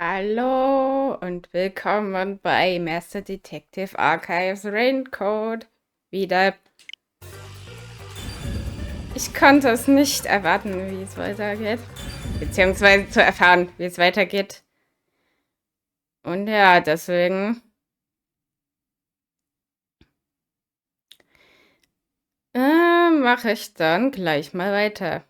Hallo und willkommen bei Master Detective Archives Raincoat. Wieder. Ich konnte es nicht erwarten, wie es weitergeht. Beziehungsweise zu erfahren, wie es weitergeht. Und ja, deswegen mache ich dann gleich mal weiter.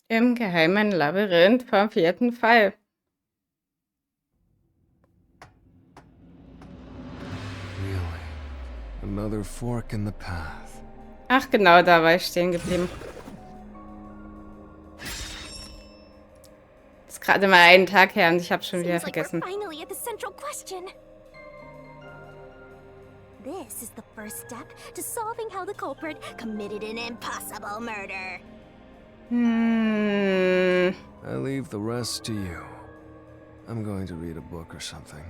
Im geheimen Labyrinth vom 4. Fall. Really? Another fork in the path. Ach genau, da war ich stehen geblieben. Ist gerade mal einen Tag her und ich habe schon wieder Seems like we're vergessen. finally at the central question. This is the first step to solving how the culprit committed an impossible murder. I leave the rest to you. I'm going to read a book or something.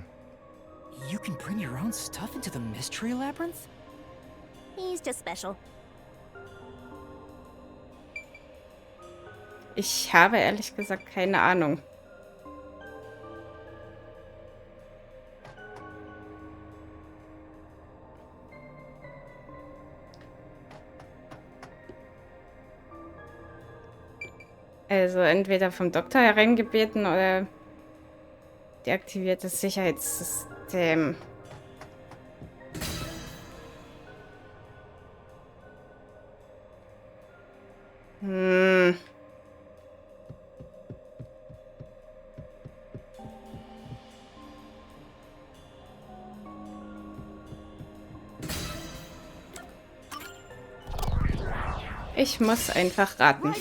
You can bring your own stuff into the mystery labyrinth? He's just special. Ich habe ehrlich gesagt keine Ahnung. Also entweder vom Doktor hereingebeten oder deaktiviertes Sicherheitssystem. Ich muss einfach raten.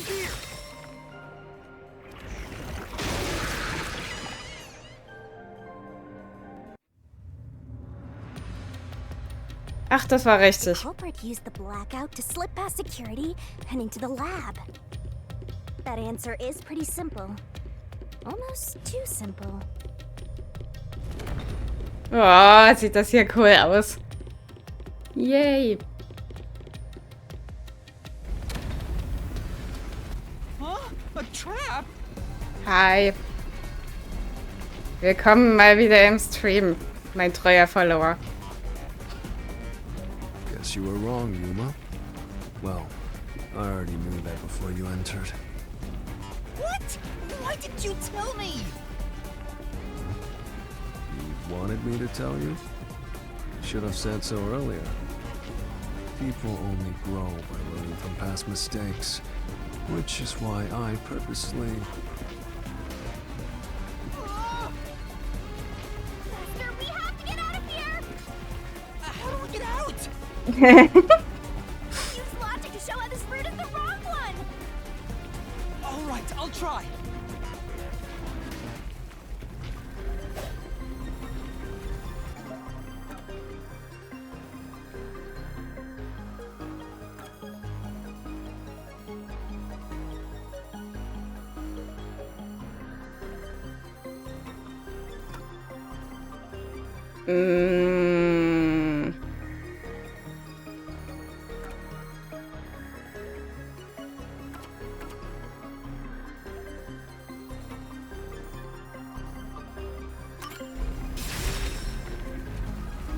Ach, das war The richtig. culprit used the blackout to slip past security and into the lab. That answer is pretty simple. Almost too simple. Oh, sieht das hier cool aus. Yay. Huh? A trap? Hi. Willkommen mal wieder im Stream, mein treuer Follower. Guess you were wrong, Yuma. Well, I already knew that before you entered. What? Why didn't you tell me? You wanted me to tell you? Should have said so earlier. People only grow by learning from past mistakes, which is why I purposely... Master, we have to get out of here! How do we get out? Use logic to show how this route is the wrong one! All right, I'll try.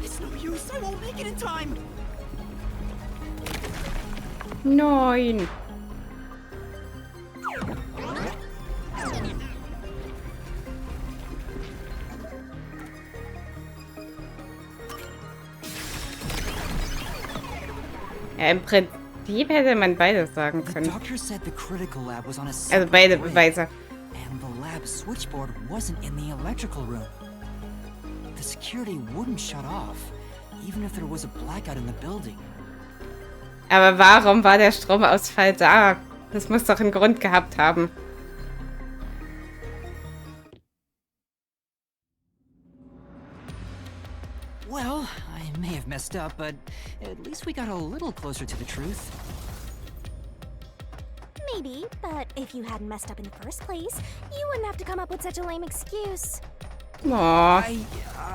It's no use. I won't make it in time. Nein. Ja, im Prinzip hätte man beides sagen The können. doctor said the critical lab was on a Also separate beide rig, Beweise. and the lab switchboard wasn't in the electrical room. The security wouldn't shut off, even if there was a blackout in the building. Aber warum war der Stromausfall da? Das muss doch einen Grund gehabt haben. Well, I may have messed up, but at least we got a little closer to the truth. Maybe, but if you hadn't messed up in the first place, you wouldn't have to come up with such a lame excuse. Oh.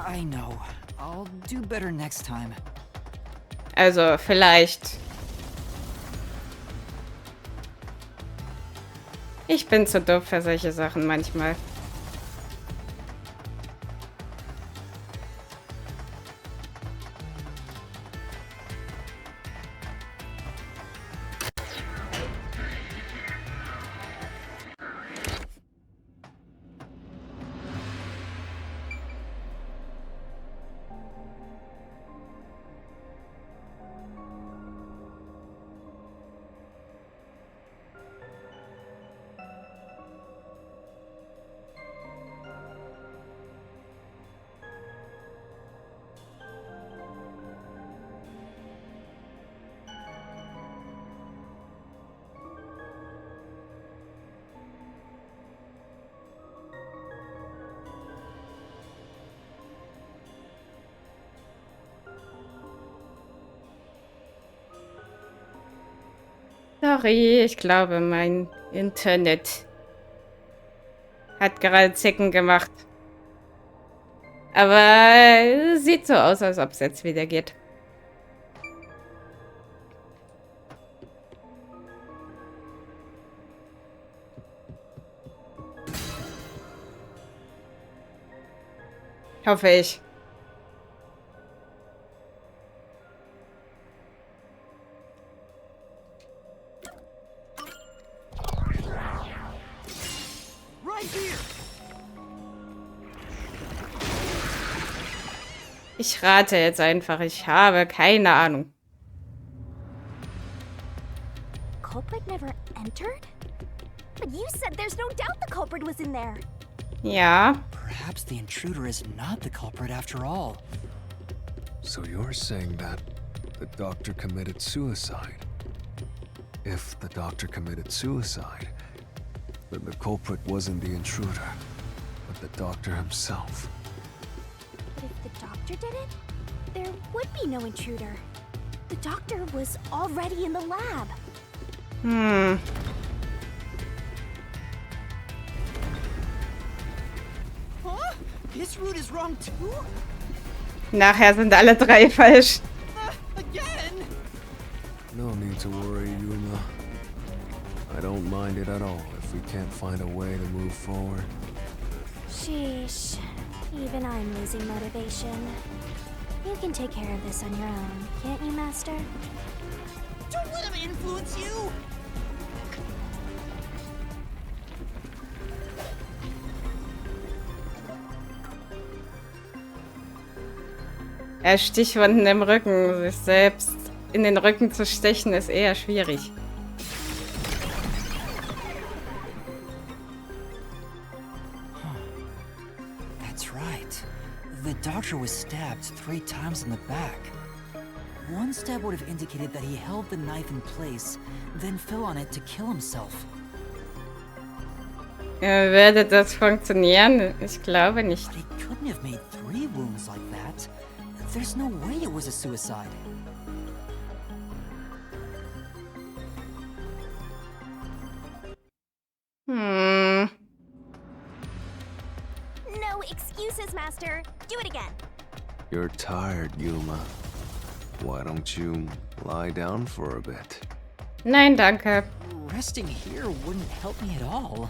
I know. I'll do better next time. Also, vielleicht. Ich bin zu doof für solche Sachen manchmal. Sorry, ich glaube, mein Internet hat gerade Zicken gemacht. Aber sieht so aus, als ob es jetzt wieder geht. Hoffe ich. Ich rate jetzt einfach. Ich habe keine Ahnung. Culprit never entered? But you said there's no doubt the culprit was in there. Ja. Perhaps the intruder is not the culprit after all. So you're saying that the doctor committed suicide? If the doctor committed suicide, then the culprit wasn't the intruder, but the doctor himself. But if the doctor did it, there would be no intruder. The doctor was already in the lab. Huh? His route is wrong too? Nachher sind alle drei falsch. Again? No need to worry, Yuma. I don't mind it at all if we can't find a way to move forward. Sheesh. Even I'm losing motivation. You can take care of this on your own, can't you, Master? Don't let him influence you! Stichwunden im Rücken. Sich selbst in den Rücken zu stechen, ist eher schwierig. That's right. The doctor was stabbed 3 times in the back. One stab would have indicated that he held the knife in place, then fell on it to kill himself. Würde das funktionieren? Ich glaube nicht. But he couldn't have made 3 wounds like that. There's no way it was a suicide. No excuses, Master. Do it again. You're tired, Yuma. Why don't you lie down for a bit? Nein, danke. Resting here wouldn't help me at all.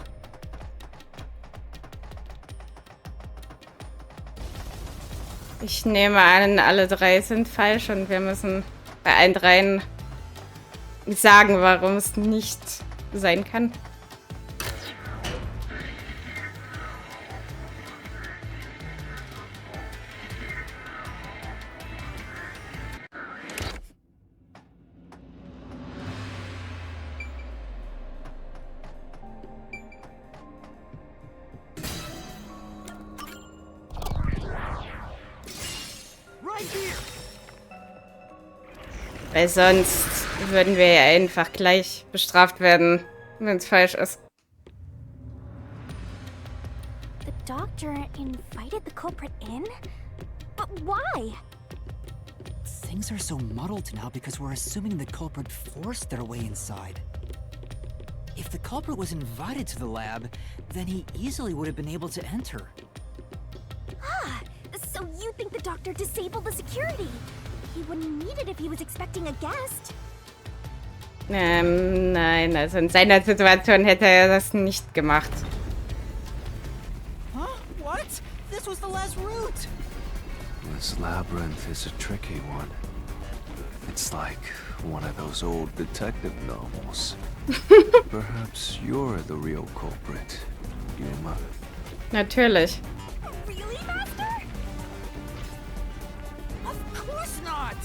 Ich nehme an, alle 3 sind falsch und wir müssen bei allen 3 sagen, warum es nicht sein kann. Weil sonst würden wir ja einfach gleich bestraft werden, wenn es falsch ist. The doctor invited the culprit in? But why? Things are so muddled now because we're assuming the culprit forced their way inside. If the culprit was invited to the lab, then he easily would have been able to enter. Ah, so you think the doctor disabled the security? he wouldn't need it if he was expecting a guest. Nein, also in seiner Situation hätte er das nicht gemacht. Huh? What? This was the last route! This labyrinth is a tricky one. It's like one of those old detective novels. Perhaps you're the real culprit, Yuma. Natürlich. Really, Master? Of course not!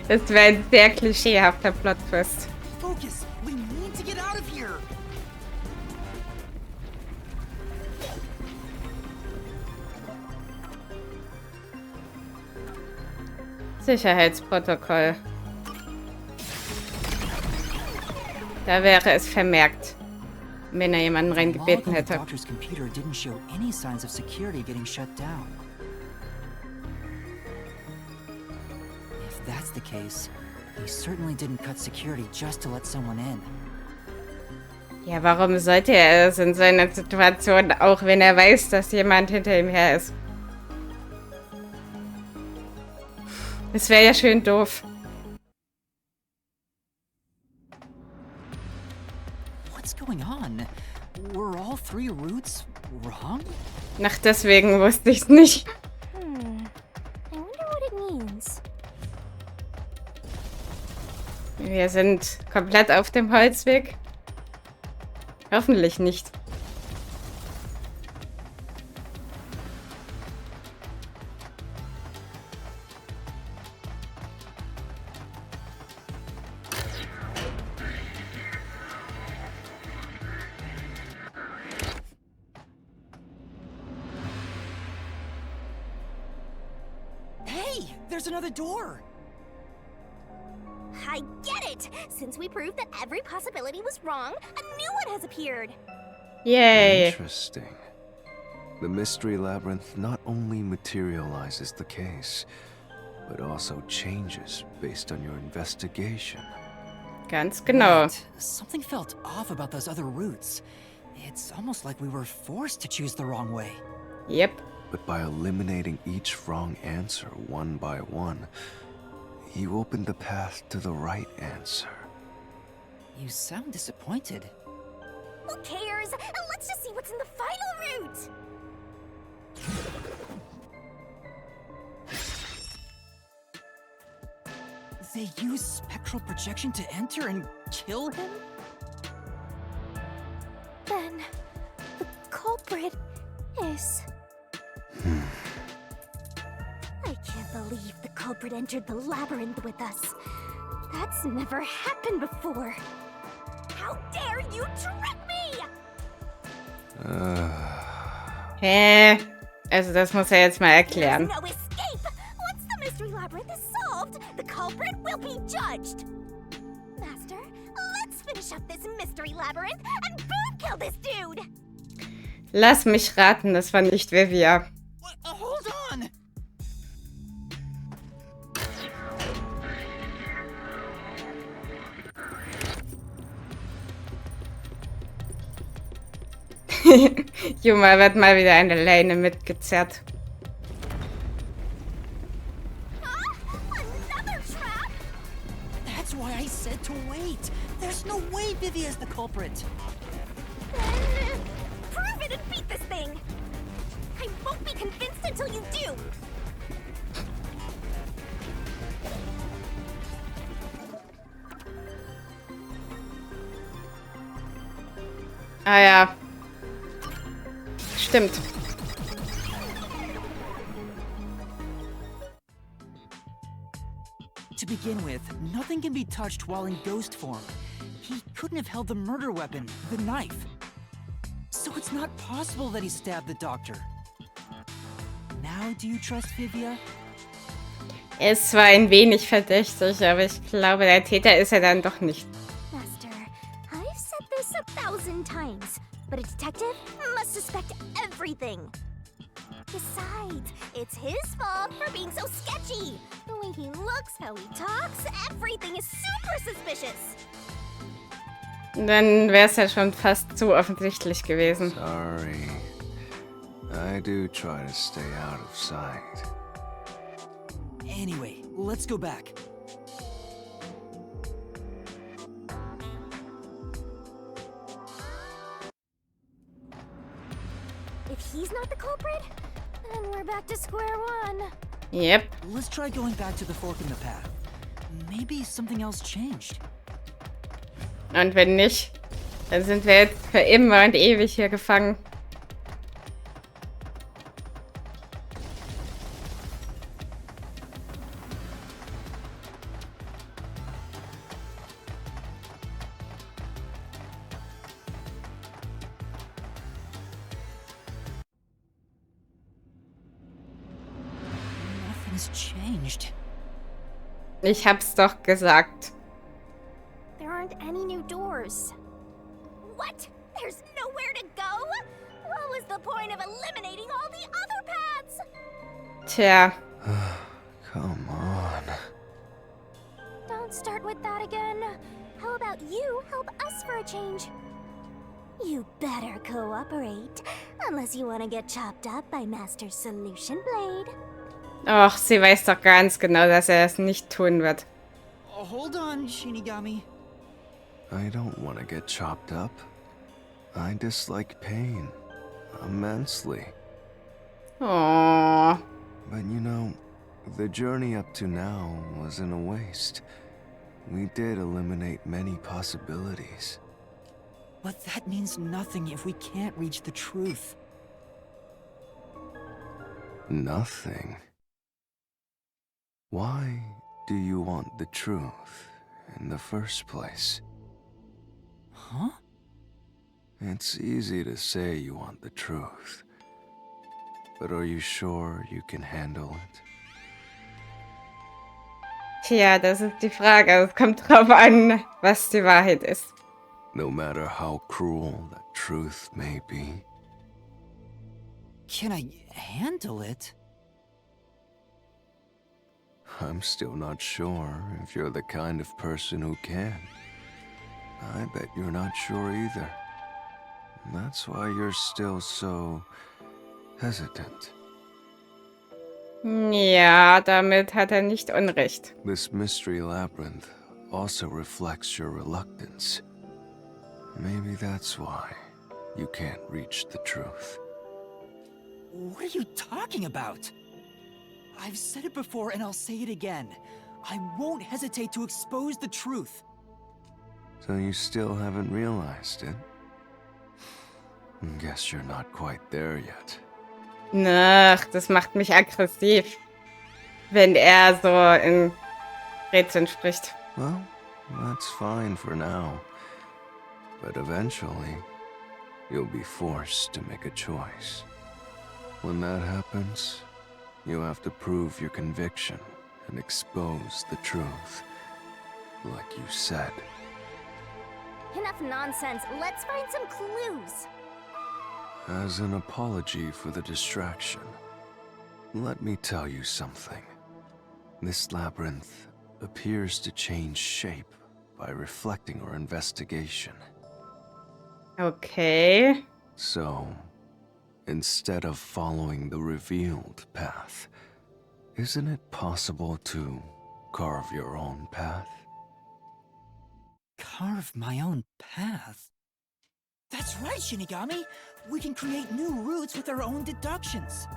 Das wäre ein sehr klischeehafter Plot-Twist. Focus! We need to get out of here! Sicherheitsprotokoll. Da wäre es vermerkt, wenn er jemanden reingebeten hätte. The doctor's computer didn't show any signs of security getting shut down. If that's the case, he certainly didn't cut security just to let someone in. Ja, warum sollte er es in so einer Situation, auch wenn er weiß, dass jemand hinter ihm her ist? Das wäre ja schön doof. What's going on? Were all 3 routes wrong? Ach, deswegen wusste ich es nicht. I wonder what it means. Wir sind komplett auf dem Holzweg. Hoffentlich nicht. Hey, there's another door! I get it! Since we proved that every possibility was wrong, a new one has appeared. Yay. Interesting. The mystery labyrinth not only materializes the case, but also changes based on your investigation. Ganz genau. Right. Something felt off about those other routes. It's almost like we were forced to choose the wrong way. Yep. But by eliminating each wrong answer one by one, you opened the path to the right answer. You sound disappointed. Who cares? Let's just see what's in the final route! They use spectral projection to enter and kill him? Then, the culprit is... I can't believe the culprit entered the labyrinth with us. That's never happened before. How dare you trick me! Also das muss er jetzt mal erklären. There's no escape! Once the mystery labyrinth is solved, the culprit will be judged! Master, let's finish up this mystery labyrinth and boom kill this dude! Lass mich raten, das war nicht Vivia. Hold on! Yuma wird mal wieder eine Leine mitgezerrt. Another trap? That's why I said to wait. There's no way Vivi is the culprit. Then prove it and beat this thing! I won't be convinced until you do! Ah ja. Stimmt. To begin with, nothing can be touched while in ghost form. He couldn't have held the murder weapon, the knife. So it's not possible that he stabbed the doctor. Now, do you trust Vivia? Er ist zwar ein wenig verdächtig, aber ich glaube, der Täter ist er dann doch nicht. Master, I've said this 1,000 times, but a detective must suspect everything. Besides, it's his fault for being so sketchy. The way he looks, how he talks, everything is super suspicious. Dann wäre es ja schon fast zu offensichtlich gewesen. Sorry. I do try to stay out of sight. Anyway, let's go back. If he's not the culprit, then we're back to square one. Yep. Let's try going back to the fork in the path. Maybe something else changed. Und wenn nicht, dann sind wir jetzt für immer und ewig hier gefangen. Nothing's changed. Ich hab's doch gesagt. There aren't any new doors. What? There's nowhere to go? What was the point of eliminating all the other paths? Tja. Come on. Don't start with that again. How about you help us for a change? You better cooperate, unless you want to get chopped up by Master Solution Blade. Och, sie weiß doch ganz genau, dass er es nicht tun wird. Hold on, Shinigami. I don't want to get chopped up. I dislike pain immensely. Oh. But you know, the journey up to now wasn't a waste. We did eliminate many possibilities. But that means nothing if we can't reach the truth. Nothing. Why do you want the truth in the first place? Huh? It's easy to say you want the truth. But are you sure you can handle it? Tja, das ist die Frage. Es kommt drauf an, was die Wahrheit ist. No matter how cruel that truth may be. Can I handle it? I'm still not sure if you're the kind of person who can. I bet you're not sure either. That's why you're still so hesitant. Ja, damit hat er nicht Unrecht. This mystery labyrinth also reflects your reluctance. Maybe that's why you can't reach the truth. What are you talking about? I've said it before and I'll say it again. I won't hesitate to expose the truth. So you still haven't realized it? Guess you're not quite there yet. Ach, das macht mich aggressiv, wenn er so in Rätseln spricht. Well, that's fine for now. But eventually, you'll be forced to make a choice. When that happens, you have to prove your conviction and expose the truth, like you said. Enough nonsense. Let's find some clues. As an apology for the distraction, let me tell you something. This labyrinth appears to change shape by reflecting our investigation. Okay. So, instead of following the revealed path, isn't it possible to carve your own path? Carve my own path? That's right, Shinigami! We can create new routes with our own deductions.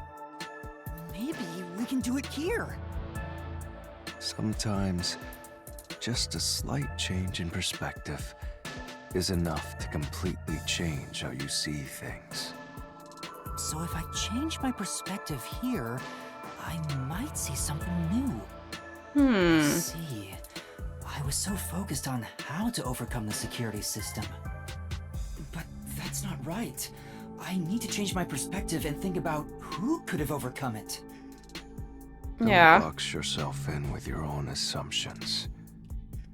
Maybe we can do it here. Sometimes, just a slight change in perspective is enough to completely change how you see things. So if I change my perspective here, I might see something new. See, I was so focused on how to overcome the security system. But that's not right. I need to change my perspective and think about who could have overcome it. Don't Ja. box yourself in with your own assumptions.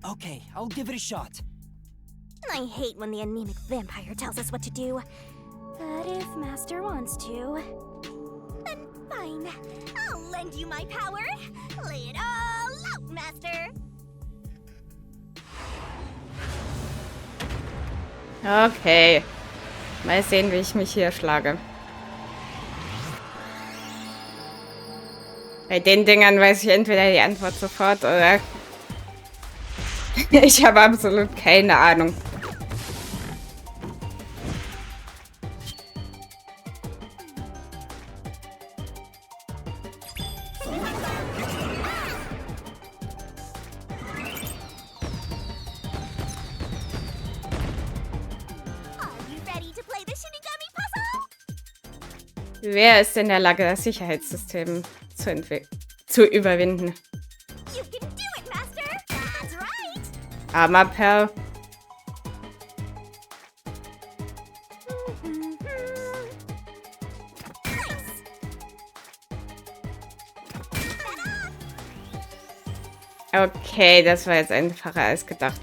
Okay, I'll give it a shot. I hate when the anemic vampire tells us what to do. But if Master wants to, then fine. I'll lend you my power. Lay it all out, Master. Okay. Mal sehen, wie ich mich hier schlage. Bei den Dingern weiß ich entweder die Antwort sofort oder ich habe absolut keine Ahnung. Wer ist in der Lage, das Sicherheitssystem zu überwinden? Armer Perl. Okay, das war jetzt einfacher als gedacht.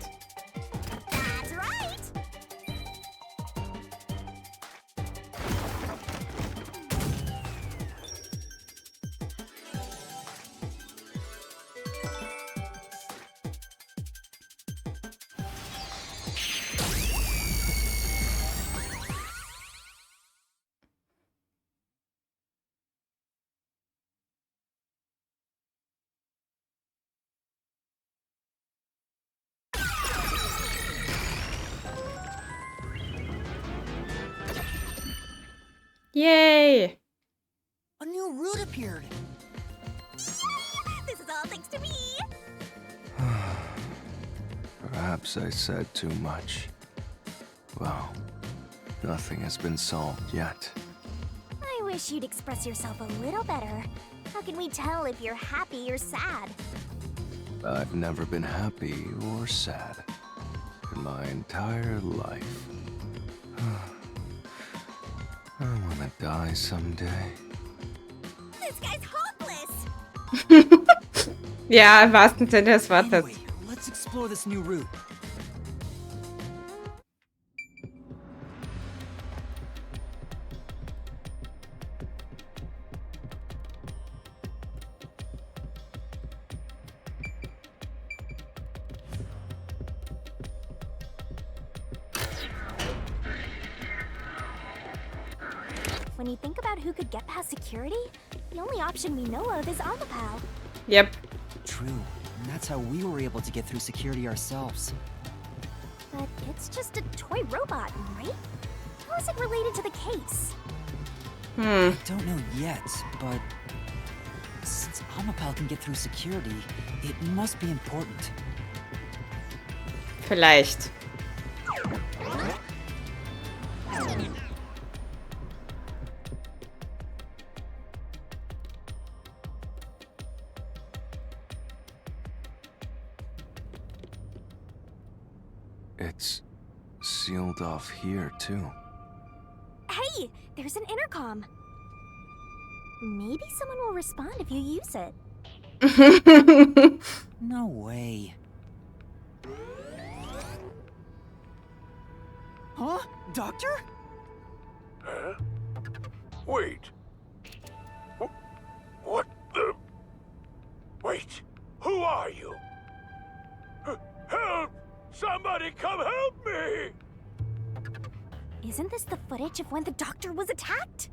Yay! A new route appeared. This is all thanks to me. Perhaps I said too much. Well, nothing has been solved yet. I wish you'd express yourself a little better. How can we tell if you're happy or sad? I've never been happy or sad in my entire life. I wanna die someday. This guy's hopeless. Ja, im wahrsten Sinne des Wortes. Anyway, let's explore this new route. When you think about who could get past security, the only option we know of is Amapal. Yep. True. And that's how we were able to get through security ourselves. But it's just a toy robot, right? How is it related to the case? I don't know yet, but since Amapal can get through security, it must be important. Vielleicht. It's sealed off here, too. Hey, there's an intercom. Maybe someone will respond if you use it. No way. Huh? Doctor? Huh? Wait. What the? Wait. Who are you? Help! Somebody come help me! Isn't this the footage of when the doctor was attacked?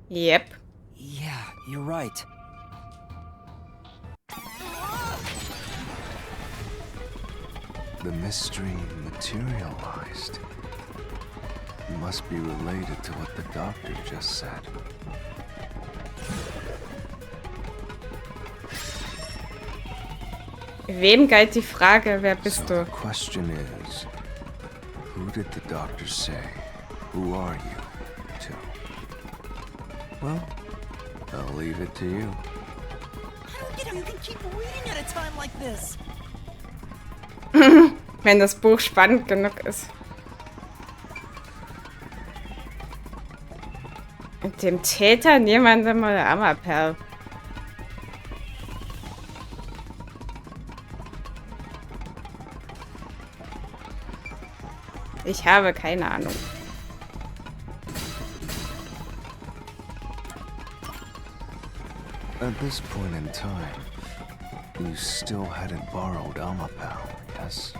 Yep. Yeah, you're right. The mystery materialized. It must be related to what the doctor just said. Wem galt die Frage, wer bist So du? the question is, who did the doctor say? Who are you to? Well, I'll leave it to you. I don't get how you can keep reading at a time like this. Wenn das Buch spannend genug ist. Mit dem Täter niemandem oder Amapel. Ich habe keine Ahnung. At this point in time, you still hadn't borrowed Amapal, yes?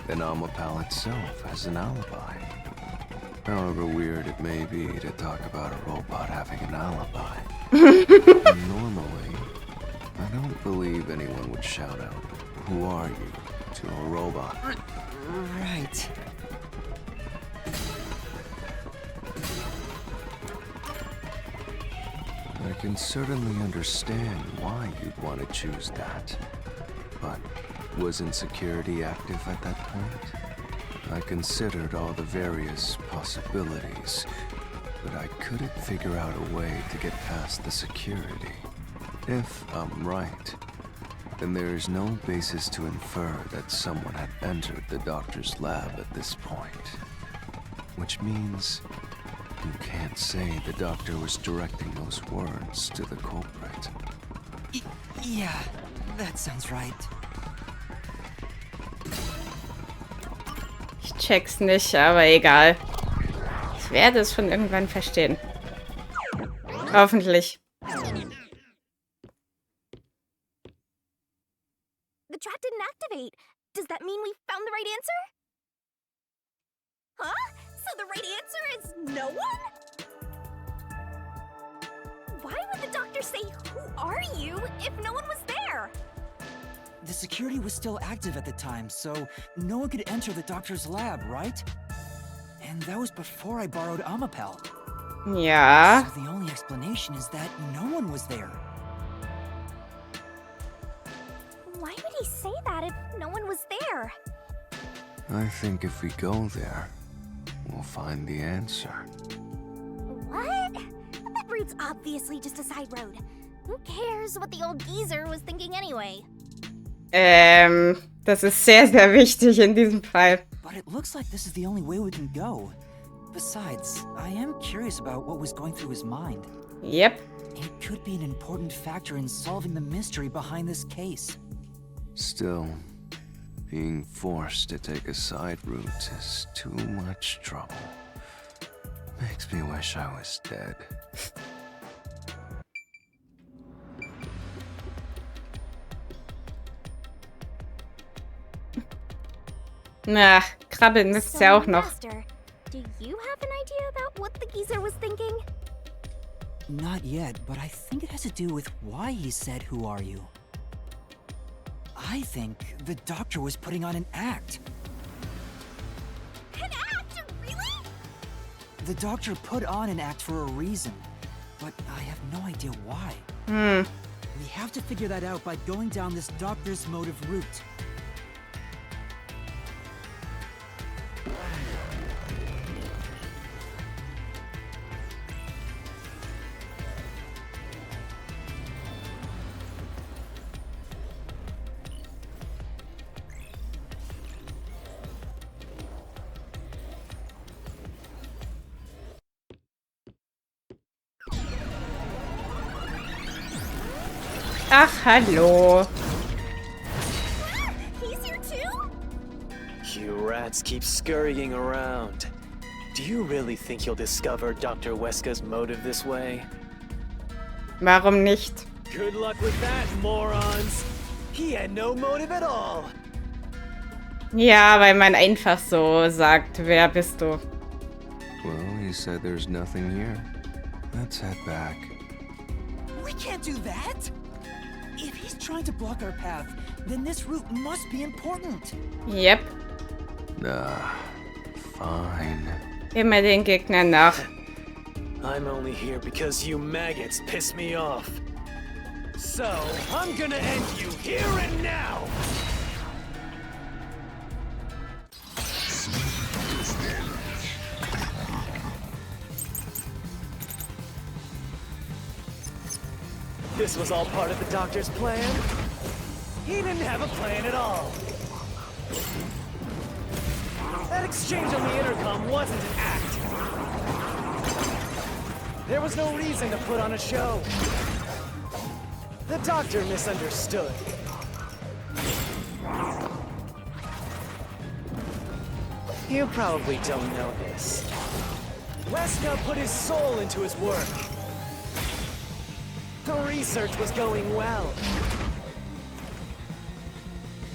And Amapal itself has an alibi. However weird it may be to talk about a robot having an alibi. Normally, I don't believe anyone would shout out, "Who are you?" to a robot. Right. I can certainly understand why you'd want to choose that. But wasn't security active at that point? I considered all the various possibilities, but I couldn't figure out a way to get past the security. If I'm right, then there is no basis to infer that someone had entered the doctor's lab at this point. Which means you can't say the doctor was directing those words to the culprit. Yeah, that sounds right. Ich check's nicht, aber egal. Ich werde es schon irgendwann verstehen. Hoffentlich. The trap didn't activate. Does that mean we found the right answer? Huh? So the right answer is no one? Why would the doctor say, "Who are you?" if no one was there? The security was still active at the time, so no one could enter the doctor's lab, right? And that was before I borrowed Amapel. Ja. So the only explanation is that no one was there. Why would he say that if no one was there? I think if we go there, we'll find the answer. What? That route's obviously just a side road. Who cares what the old geezer was thinking anyway? Das ist sehr, sehr wichtig in diesem Fall. But it looks like this is the only way we can go. Besides, I am curious about what was going through his mind. Yep. It could be an important factor in solving the mystery behind this case. Still, being forced to take a side route is too much trouble. Makes me wish I was dead. Na, krabbeln müsst ihr auch noch. Master, do you have an idea about what the geezer was thinking? Not yet, but I think it has to do with why he said, "Who are you?" I think the doctor was putting on an act. An act? Really? The doctor put on an act for a reason, but I have no idea why. We have to figure that out by going down this doctor's motive route. Ach, hallo. He's here too? You rats keep scurrying around. Do you really think you'll discover Dr. Weska's motive this way? Warum nicht? Good luck with that, morons! He had no motive at all! Ja, weil man einfach so sagt, wer bist du? Well, he said there's nothing here. Let's head back. We can't do that! If he's trying to block our path, then this route must be important. Yep. Fine. Immer den Gegner nach. I'm only here because you maggots piss me off. So, I'm gonna end you here and now! This was all part of the doctor's plan? He didn't have a plan at all. That exchange on the intercom wasn't an act. There was no reason to put on a show. The doctor misunderstood. You probably don't know this. Weska put his soul into his work. The research was going well.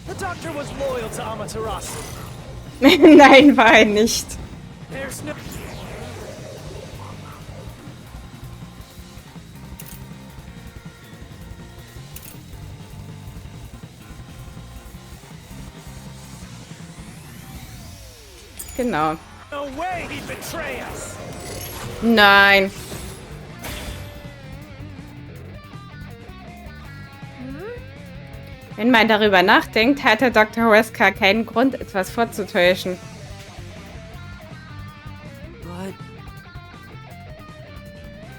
The doctor was loyal to Amaterasu. Nein, war er nicht. There's no... Genau. No way he'd betray us! Nein. Wenn man darüber nachdenkt, hatte Dr. Wesker keinen Grund, etwas vorzutäuschen. But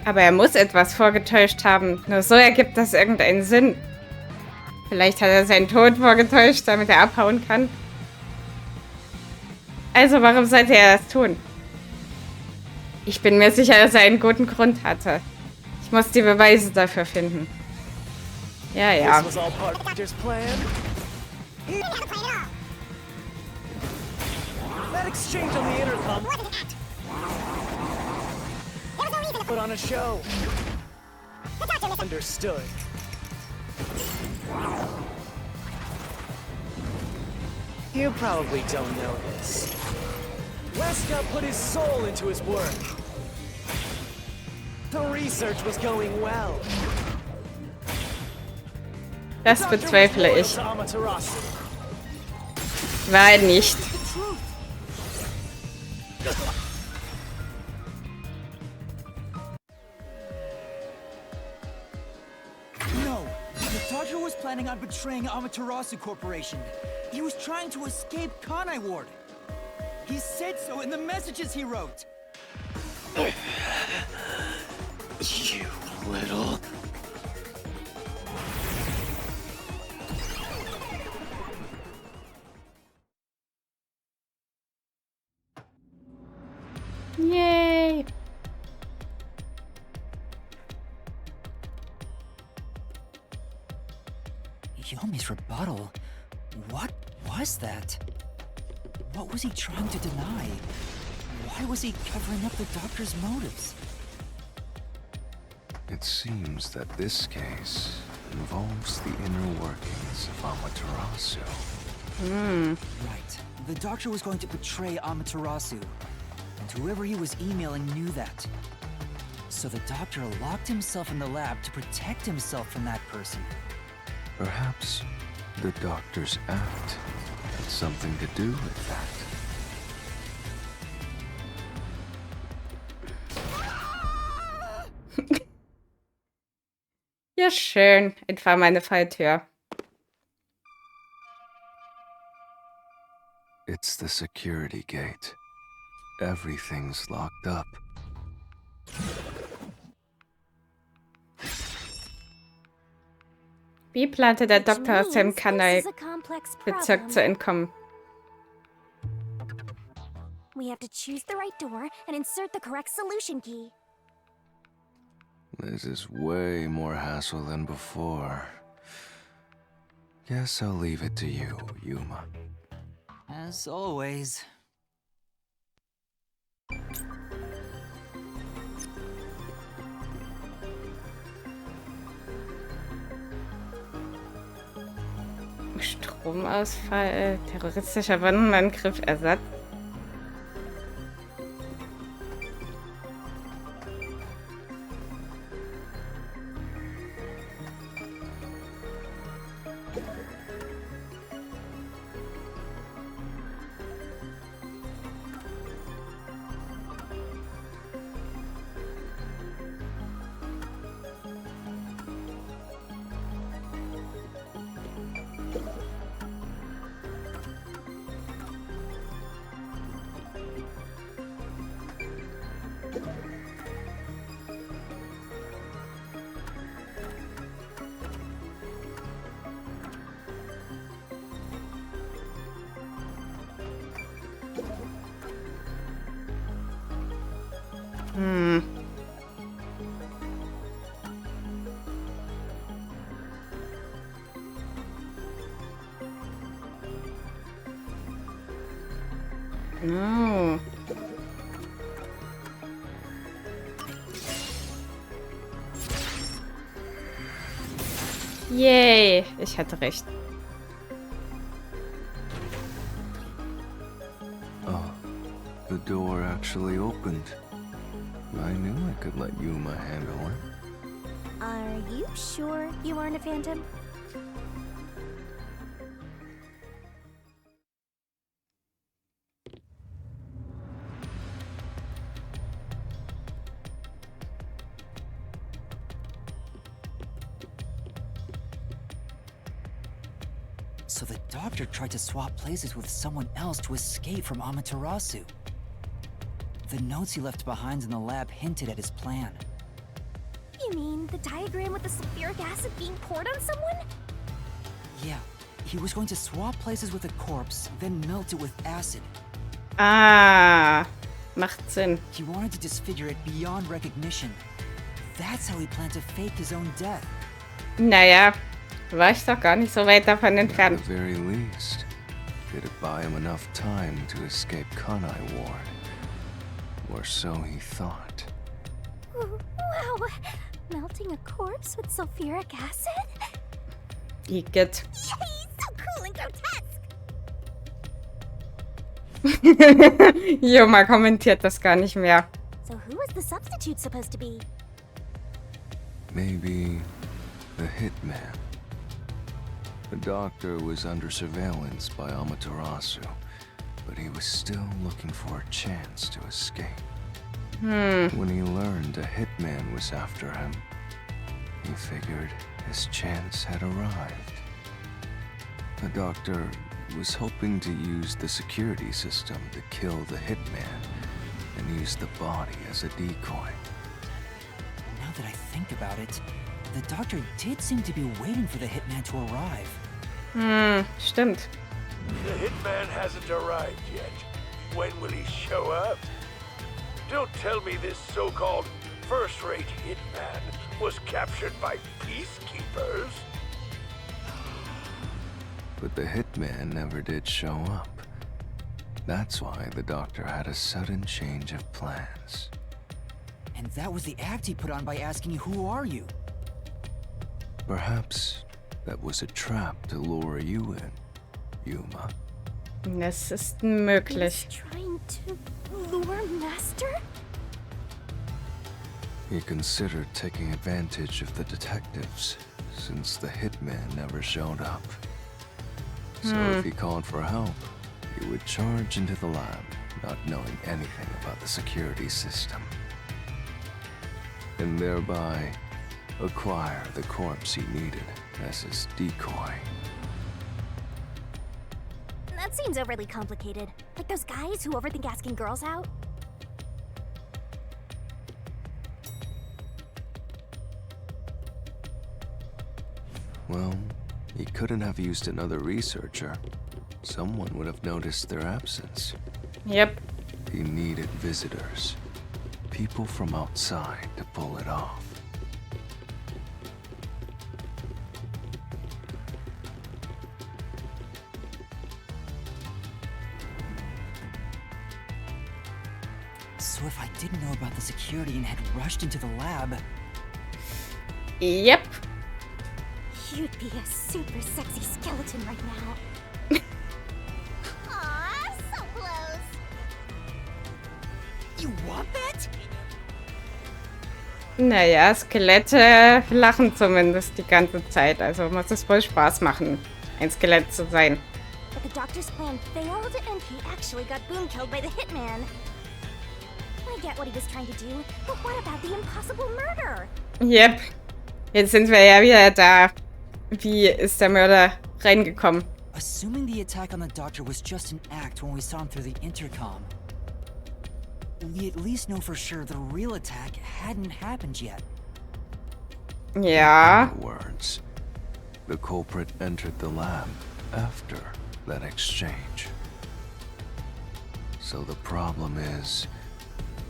Aber er muss etwas vorgetäuscht haben. Nur so ergibt das irgendeinen Sinn. Vielleicht hat er seinen Tod vorgetäuscht, damit er abhauen kann. Also warum sollte er das tun? Ich bin mir sicher, dass er einen guten Grund hatte. Ich muss die Beweise dafür finden. Ja, ja. This was all part of Peter's plan. That exchange on the intercom put on a show. Understood. You probably don't know this. Wesker put his soul into his work. The research was going well. Das bezweifle ich. Weil nicht. no, the doctor was planning on betraying Amaterasu Corporation. He was trying to escape Kanai Ward. He said so in the messages he wrote. You little... Yay. Yomi's rebuttal. What was that? What was he trying to deny? Why was he covering up the doctor's motives? It seems that this case involves the inner workings of Amaterasu. Right. The doctor was going to betray Amaterasu. And whoever he was emailing knew that. So the doctor locked himself in the lab to protect himself from that person. Perhaps the doctor's act had something to do with that. Ja, schön. Etwa meine Falltür. It's the security gate. Everything's locked up. Wie plante der Which Doktor aus dem means this Kanai is a complex Bezirk problem. zu entkommen? We have to choose the right door and insert the correct solution key. This is way more hassle than before. Guess I'll leave it to you, Yuma. As always. Stromausfall, terroristischer Bombenangriff, Ersatz. Oh. Yay, ich hatte recht. Oh, the door actually opened. I knew I could let Yuma handle it. Are you sure you aren't a phantom? So the doctor tried to swap places with someone else to escape from Amaterasu. The notes he left behind in the lab hinted at his plan. You mean the diagram with the sulfuric acid being poured on someone? Yeah, he was going to swap places with a corpse, then melt it with acid. Ah, macht Sinn. He wanted to disfigure it beyond recognition. That's how he planned to fake his own death. Naja, war ich doch gar nicht so weit davon At entfernt. the very least, did it buy him enough time to escape Kanai Ward? Or so he thought. Wow! Melting a corpse with sulfuric acid? Igitt. Yay! So cool and grotesque! Joma kommentiert das gar nicht mehr. So who was the substitute supposed to be? Maybe the hitman. The doctor was under surveillance by Amaterasu, but he was still looking for a chance to escape. When he learned a hitman was after him, he figured his chance had arrived. The doctor was hoping to use the security system to kill the hitman and use the body as a decoy. Now that I think about it, the doctor did seem to be waiting for the hitman to arrive. Stimmt. The hitman hasn't arrived yet. When will he show up? Don't tell me this so-called first-rate hitman was captured by peacekeepers. But the hitman never did show up. That's why the doctor had a sudden change of plans. And that was the act he put on by asking, "Who are you?" Perhaps that was a trap to lure you in, Yuma. Das ist He was möglich. trying to lure Master? He considered taking advantage of the detectives, since the hitman never showed up. So if he called for help, he would charge into the lab, not knowing anything about the security system. And thereby, acquire the corpse he needed as his decoy. That seems overly complicated. Like those guys who overthink asking girls out. Well, he couldn't have used another researcher. Someone would have noticed their absence. Yep. He needed visitors. People from outside to pull it off. So if I didn't know about the security and had rushed into the lab, Yep. You'd be a super sexy skeleton right now. Aw, so close. you want that? Naja, Skelette lachen zumindest die ganze Zeit. Also muss es wohl Spaß machen, ein Skelett zu sein. But the doctor's plan failed, and he actually got boom killed by the hitman. I get what he was trying to do, but what about the impossible murder? Yep. Jetzt sind wir ja wieder da. Wie ist der Mörder reingekommen? Assuming the attack on the doctor was just an act when we saw him through the intercom, we at least know for sure the real attack hadn't happened yet. Ja. In other words, the culprit entered the lab after that exchange. So the problem is,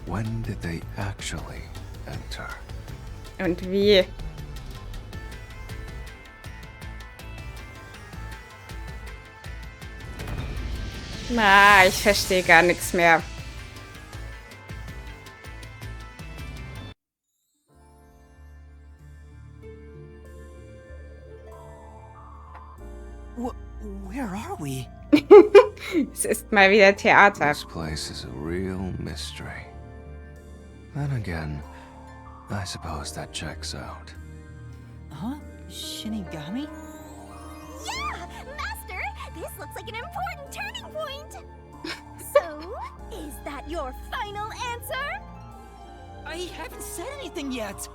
when did they actually enter? Und wie? Na, ich verstehe gar nichts mehr. Where are we? Es ist mal wieder Theater. This place is a real mystery. Then again, I suppose that checks out. Huh? Shinigami? Yeah! Master, this looks like an important turning point! So, is that your final answer? I haven't said anything yet!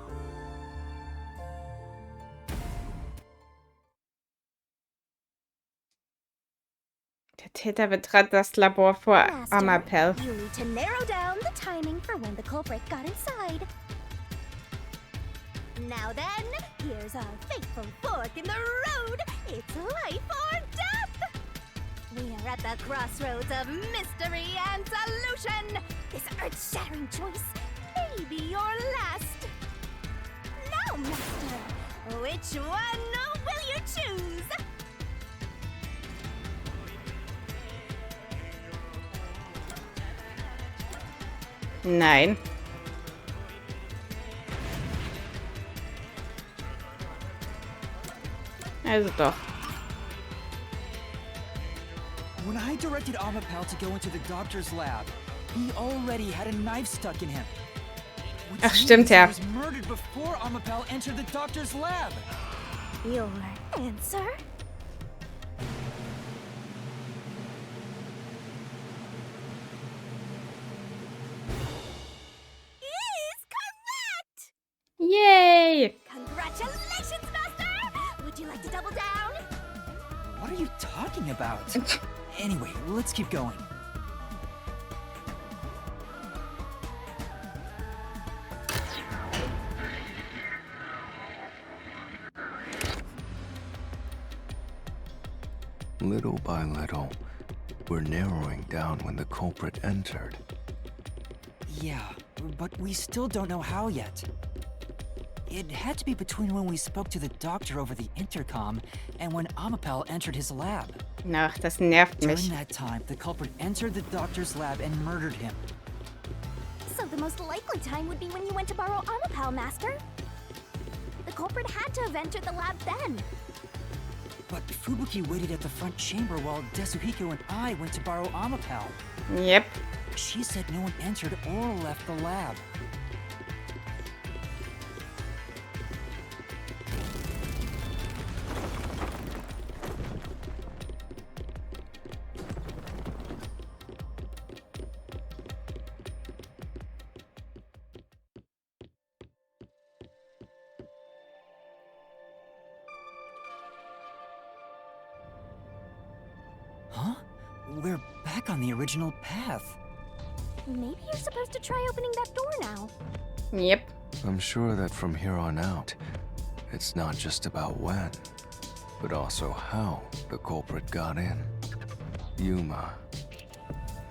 Der Täter betrat das Labor vor Amapel. You need to narrow down the timing for when the culprit got inside. Now then, here's our fateful fork in the road. It's life or death. We are at the crossroads of mystery and solution. This earth-shattering choice may be your last. Now, Master, which one will you choose? Nein. Also doch. When I directed Amapel to go into the doctor's lab, he already had a knife stuck in him. Which Ach, stimmt means he ja. was murdered before Amapel entered the doctor's lab. Your answer? Is correct! Yay! Congratulations, Master! Would you like to double down? What are you talking about? Anyway, let's keep going. Little by little, we're narrowing down when the culprit entered. Yeah, but we still don't know how yet. It had to be between when we spoke to the doctor over the intercom and when Amapel entered his lab. Ach, das nervt During mich. that time, the culprit entered the doctor's lab and murdered him. So the most likely time would be when you went to borrow Amapel, Master. The culprit had to have entered the lab then. But Fubuki waited at the front chamber while Desuhiko and I went to borrow Amapel. Yep. She said no one entered or left the lab. Huh? We're back on the original path. Maybe you're supposed to try opening that door now. Yep. I'm sure that from here on out, it's not just about when, but also how the culprit got in. Yuma,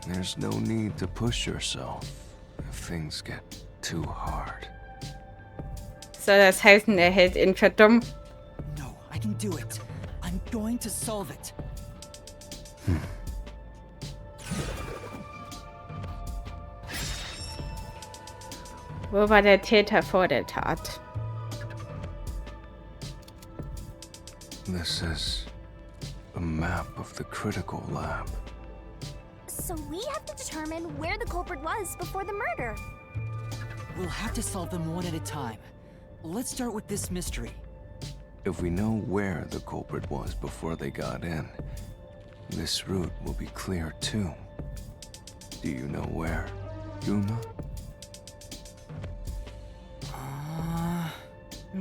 there's no need to push yourself if things get too hard. Soll das heißen, er hält ihn für dumm? No, I can do it. I'm going to solve it. Wo war der Täter vor der Tat? This is a map of the critical lab. So we have to determine where the culprit was before the murder. We'll have to solve them one at a time. Let's start with this mystery. If we know where the culprit was before they got in, this route will be clear too. Do you know where, Yuma?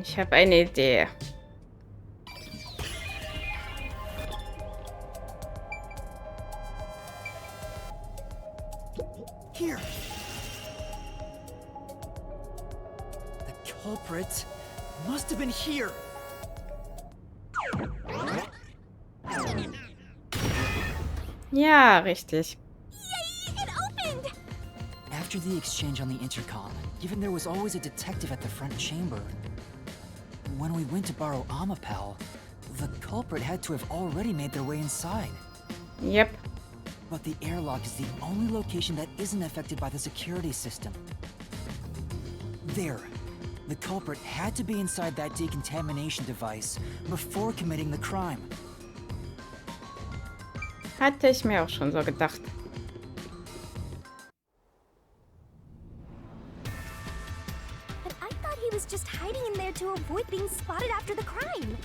Ich habe eine Idee. Here. The culprit must have been here. Ja, richtig. Yay! It opened! After the exchange on the intercom, given there was always a detective at the front chamber, when we went to borrow Amapel, the culprit had to have already made their way inside. Yep. But the airlock is the only location that isn't affected by the security system. There. The culprit had to be inside that decontamination device before committing the crime. Hatte ich mir auch schon so gedacht. But I thought he was just hiding in there to avoid being spotted after the crime.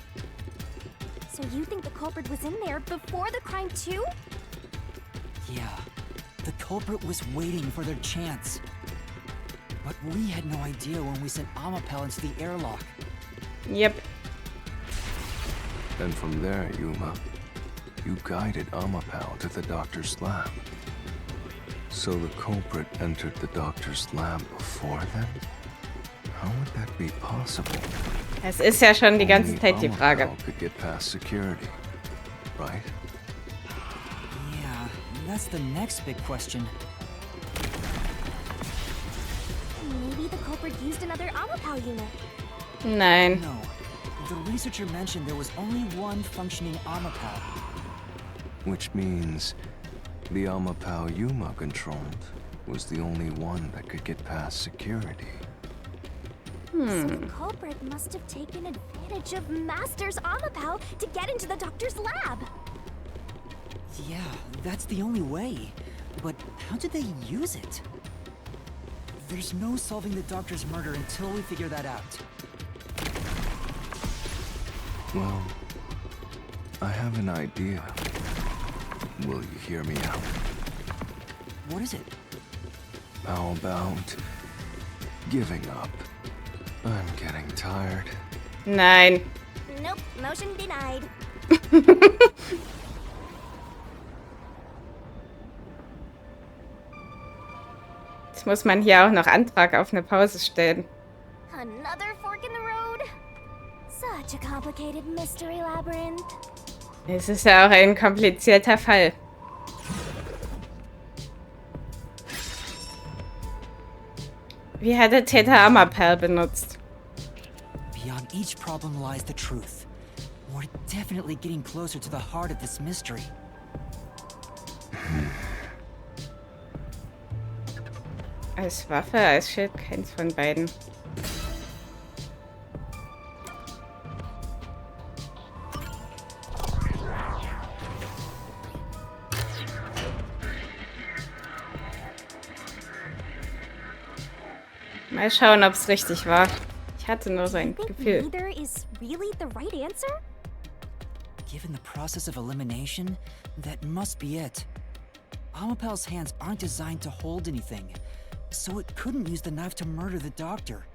So you think the culprit was in there before the crime too? Yeah. The culprit was waiting for their chance. But we had no idea when we sent Amapel into the airlock. Yep. And from there, Yuma, You guided Amapao to the doctor's lab. So the culprit entered the doctor's lab before then? How would that be possible? Es ist ja schon die ganze Only Zeit die Frage. Amapao could get past security, right? Yeah, that's the next big question. Maybe the culprit used another Amapao unit. Nein. No, the researcher mentioned there was only one functioning Amapao. Which means the Amapao Yuma controlled was the only one that could get past security. So the culprit must have taken advantage of Master's Amapao to get into the doctor's lab. Yeah, that's the only way. But how did they use it? There's no solving the doctor's murder until we figure that out. Well, I have an idea. Will you hear me out? What is it? How about giving up? I'm getting tired. Nein. Nope, motion denied. Jetzt muss man hier auch noch Antrag auf eine Pause stellen. Another fork in the road? Such a complicated mystery labyrinth. Es ist ja auch ein komplizierter Fall. Wie hat der Täter Amapao benutzt? Beyond each problem lies the truth. We're definitely getting closer to the heart of this mystery. Als Waffe, als Schild, keins von beiden. Mal schauen, ob es richtig war. Ich hatte nur so ein Think Gefühl. neither is really the right answer? Given the process of elimination, that must be it. Amapao's hands aren't designed to hold anything, so it couldn't use the knife to murder the doctor.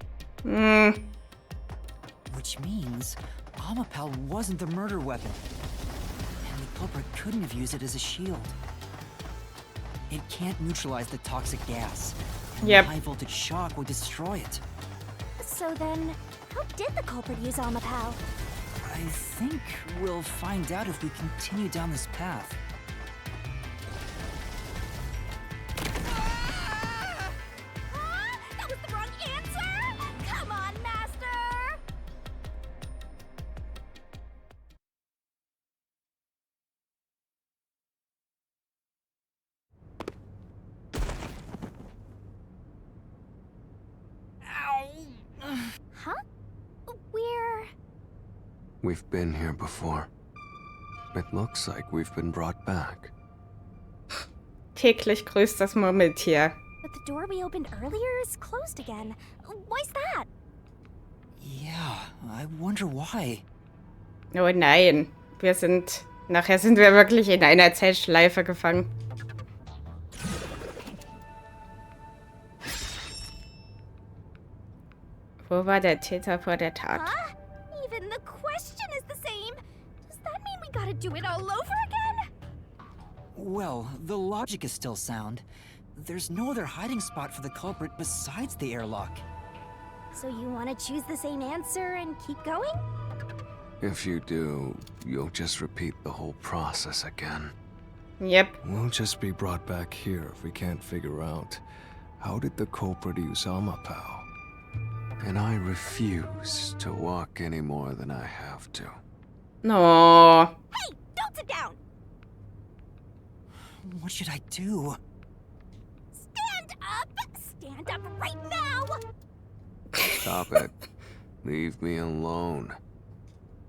Which means Amapao wasn't the murder weapon. And the culprit couldn't have used it as a shield. It can't neutralize the toxic gas. And Yep. the high voltage shock would destroy it. So then, how did the culprit use Amapao? I think we'll find out if we continue down this path. That was the wrong answer! Come on, Master! Huh? We've been here before. It looks like we've been brought back. Täglich grüßt das Murmeltier. But the door we opened earlier is closed again. Why's that? Yeah, I wonder why. Oh nein. Nachher sind wir wirklich in einer Zeitschleife gefangen. Wo war der Täter vor der Tat? Huh? Even the question is the same. Does that mean we gotta do it all over again? Well, the logic is still sound. There's no other hiding spot for the culprit besides the airlock. So you want to choose the same answer and keep going? If you do, you'll just repeat the whole process again. Yep. We'll just be brought back here if we can't figure out how did the culprit use Amapao. And I refuse to walk any more than I have to. No. Hey, don't sit down! What should I do? Stand up! Stand up right now! Stop it. Leave me alone.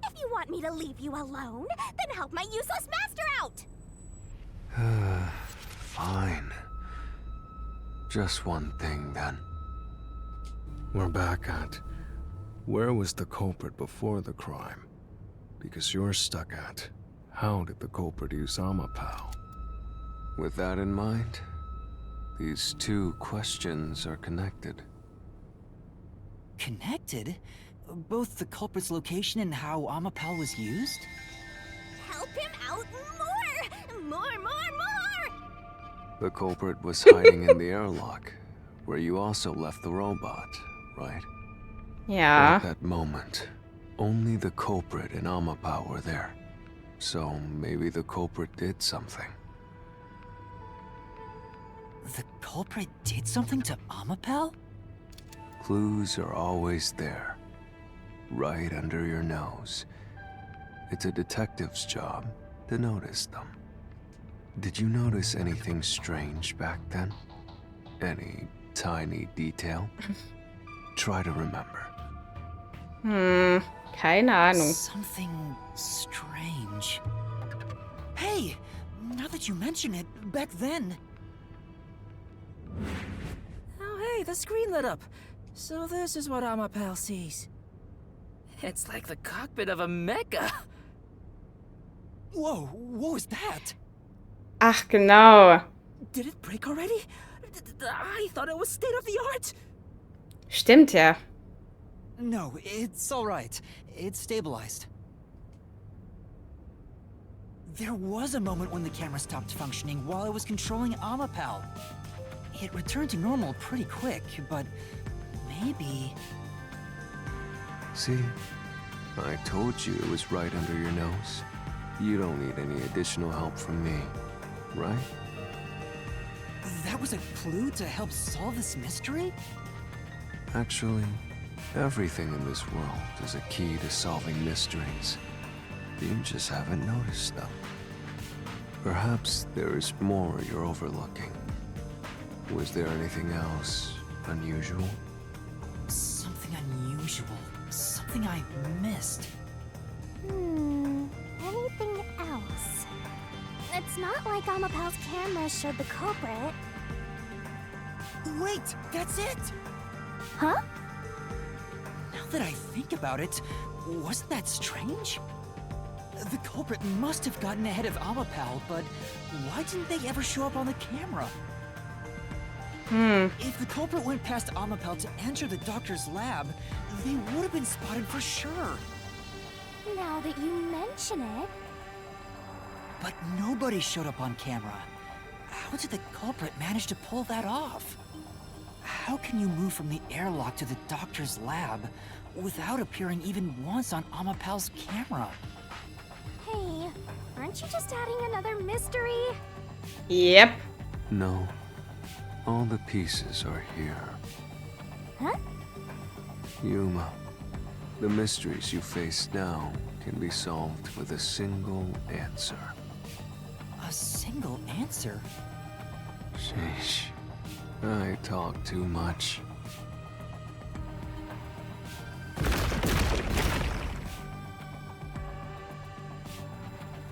If you want me to leave you alone, then help my useless master out! Fine. Just one thing then. We're back at where was the culprit before the crime? Because you're stuck at how did the culprit use Amapao? With that in mind, these two questions are connected. Connected? Both the culprit's location and how Amapao was used? Help him out more! The culprit was hiding in the airlock, where you also left the robot, right? Ja. At that moment, only the culprit and Amapao were there. So maybe the culprit did something. The culprit did something to Amapao? Clues are always there, right under your nose. It's a detective's job to notice them. Did you notice anything strange back then? Any tiny detail? Try to remember. Keine Ahnung. Something strange. Hey, now that you mention it, back then... Oh, hey, the screen lit up. So this is what Amapao sees. It's like the cockpit of a mecha. Whoa, what was that? Ach, genau. Did it break already? I thought it was state of the art. Stimmt ja. No, it's all right. It's stabilized. There was a moment when the camera stopped functioning while I was controlling Amapao. It returned to normal pretty quick, but maybe... See? I told you it was right under your nose. You don't need any additional help from me, right? That was a clue to help solve this mystery? Actually, everything in this world is a key to solving mysteries. You just haven't noticed them. Perhaps there is more you're overlooking. Was there anything else unusual? Something unusual. Something I missed. Anything else? It's not like Amapao's camera showed the culprit. Wait, that's it! Huh? Now that I think about it, wasn't that strange? The culprit must have gotten ahead of Amapao, but why didn't they ever show up on the camera? If the culprit went past Amapao to enter the doctor's lab, they would have been spotted for sure. Now that you mention it... But nobody showed up on camera. How did the culprit manage to pull that off? How can you move from the airlock to the doctor's lab without appearing even once on Amapao's camera? Hey, aren't you just adding another mystery? Yep. No. All the pieces are here. Huh? Yuma, the mysteries you face now can be solved with a single answer. A single answer? Sheesh. I talk too much.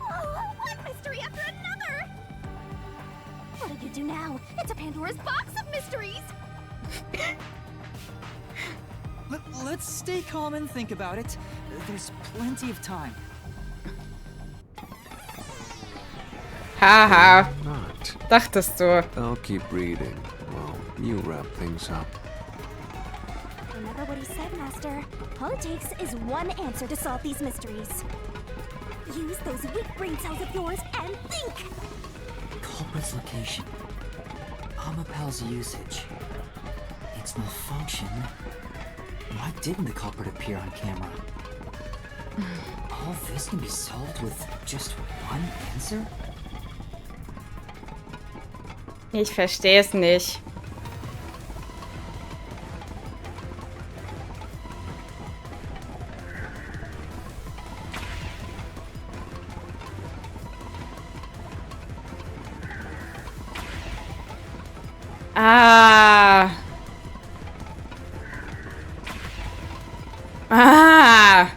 Oh, one mystery after another! What did you do now? It's a Pandora's box of mysteries! Let's stay calm and think about it. There's plenty of time. Haha. Not. Dachtest du. I'll keep reading while you wrap things up. Remember what he said, Master. All it takes is one answer to solve these mysteries. Use those weak brain cells of yours and think! Culprit's location. Amapao's usage. Its malfunction. Why didn't the culprit appear on camera? All this can be solved with just one answer? Ich verstehe es nicht. Ah. Ah.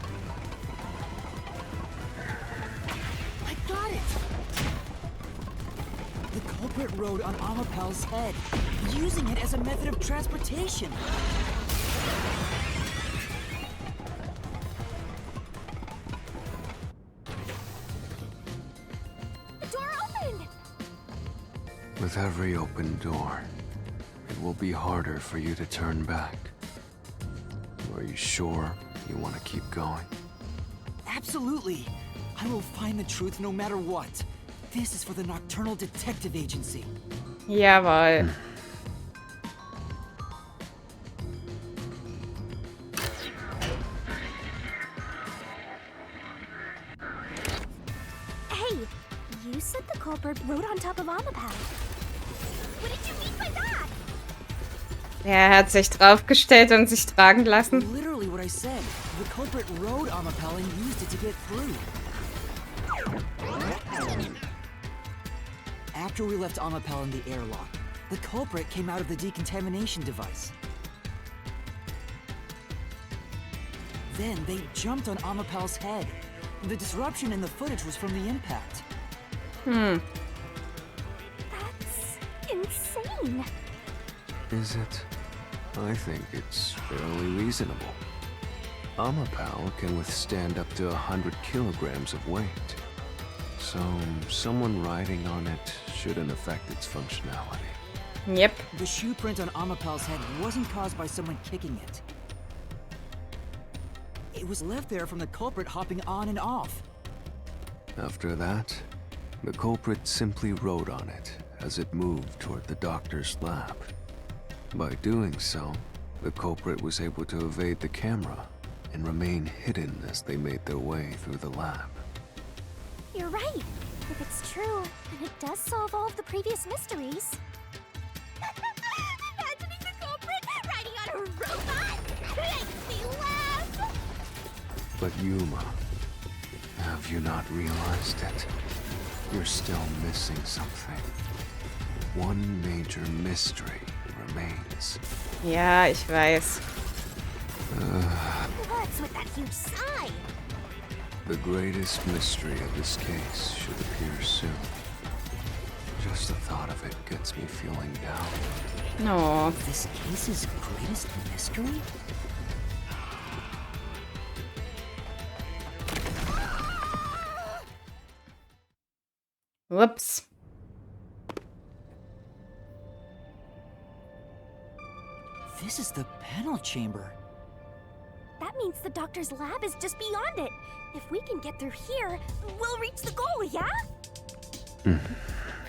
I got it! The culprit rode on Amapao's head, using it as a method of transportation. The door opened! With every open door, it will be harder for you to turn back. Are you sure you want to keep going? Absolutely! I will find the truth no matter what. This is for the Nocturnal Detective Agency. Jawohl. Hey, you said the culprit rode on top of Amapal. What did you mean by that? Er hat sich draufgestellt und sich tragen lassen. Literally what I said. The culprit rode Amapel and used it to get through. After we left Amapel in the airlock, the culprit came out of the decontamination device. Then they jumped on Amapel's head. The disruption in the footage was from the impact. That's insane. Is it? I think it's fairly reasonable. Amapal can withstand up to 100 kilograms of weight. So, someone riding on it shouldn't affect its functionality. Yep. The shoe print on Amapel's head wasn't caused by someone kicking it. It was left there from the culprit hopping on and off. After that, the culprit simply rode on it as it moved toward the doctor's lab. By doing so, the culprit was able to evade the camera and remain hidden as they made their way through the lab. You're right. If it's true, then it does solve all of the previous mysteries. Imagining the culprit riding on a robot makes me laugh. But Yuma, have you not realized it? You're still missing something. One major mystery remains. Ja, ich weiß. What's with that huge sigh? The greatest mystery of this case should appear soon. Just the thought of it gets me feeling down. No. This case's greatest mystery? Whoops. This is the panel chamber. That means the doctor's lab is just beyond it. If we can get through here, we'll reach the goal, yeah?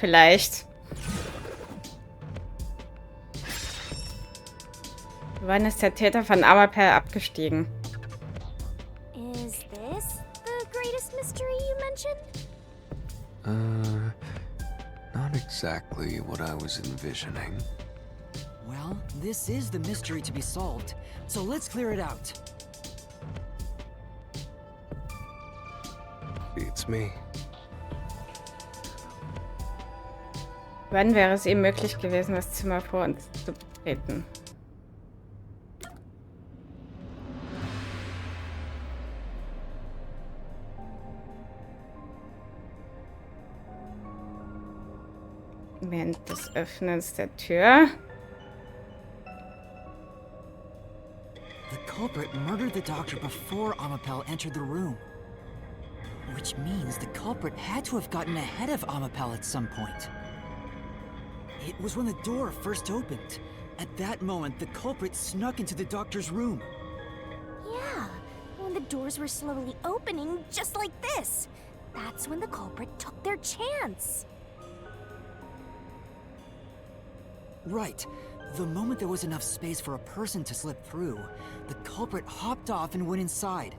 Vielleicht. Wann ist der Täter von Amapel abgestiegen? Is this the greatest mystery you mentioned? Not exactly what I was envisioning. Well, this is the mystery to be solved, so let's clear it out. Beats me. Wann wäre es ihm möglich gewesen, das Zimmer vor uns zu betreten? Während des Öffnens der Tür. The culprit murdered the doctor before Amapel entered the room. Which means the culprit had to have gotten ahead of Amapel at some point. It was when the door first opened. At that moment, the culprit snuck into the doctor's room. Yeah, when the doors were slowly opening, just like this. That's when the culprit took their chance. Right. The moment there was enough space for a person to slip through, the culprit hopped off and went inside.